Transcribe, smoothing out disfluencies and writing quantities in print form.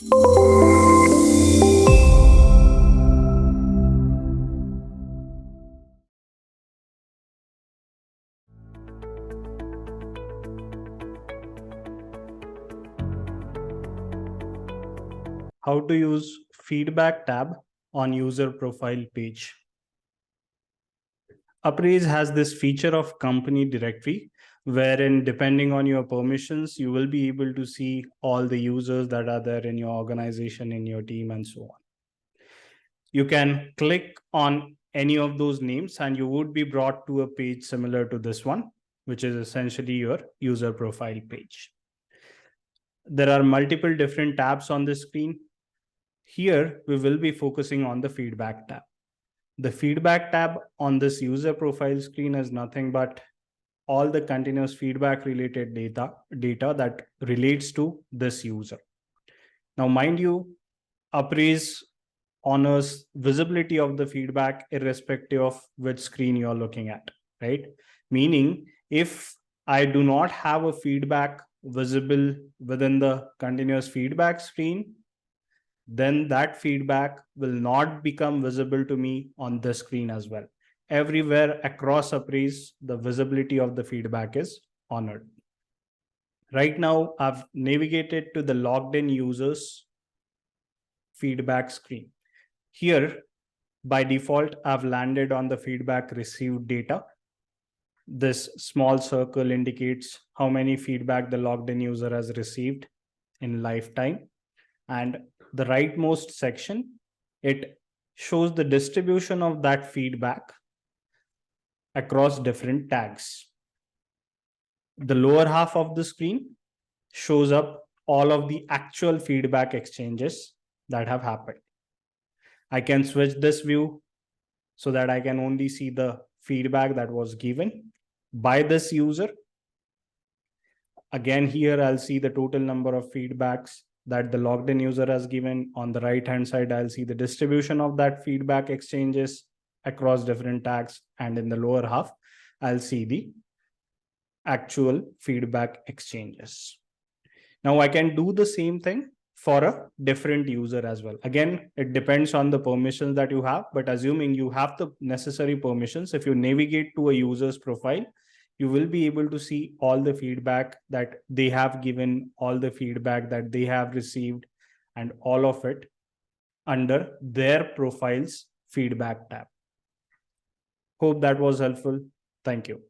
How to use feedback tab on user profile page. UpRaise has this feature of company directory, wherein depending on your permissions, you will be able to see all the users that are there in your organization, in your team, and so on. You can click on any of those names and you would be brought to a page similar to this one, which is essentially your user profile page. There are multiple different tabs on the screen. Here, we will be focusing on the feedback tab. The feedback tab on this user profile screen is nothing but all the continuous feedback related data that relates to this user. Now, mind you, UpRaise honors visibility of the feedback irrespective of which screen you're looking at, right? Meaning, if I do not have a feedback visible within the continuous feedback screen, then that feedback will not become visible to me on this screen as well. Everywhere across UpRaise, the visibility of the feedback is honored. Right now, I've navigated to the logged in users feedback screen. Here, by default, I've landed on the feedback received data. This small circle indicates how many feedback the logged in user has received in lifetime. And the rightmost section, it shows the distribution of that feedback across different tags. The lower half of the screen shows up all of the actual feedback exchanges that have happened. I can switch this view so that I can only see the feedback that was given by this user. Again, here I'll see the total number of feedbacks that the logged in user has given. On the right hand side, I'll see the distribution of that feedback exchanges across different tags. And in the lower half, I'll see the actual feedback exchanges. Now I can do the same thing for a different user as well. Again, it depends on the permissions that you have, but assuming you have the necessary permissions, if you navigate to a user's profile, you will be able to see all the feedback that they have given, all the feedback that they have received, and all of it under their profile's feedback tab. Hope that was helpful. Thank you.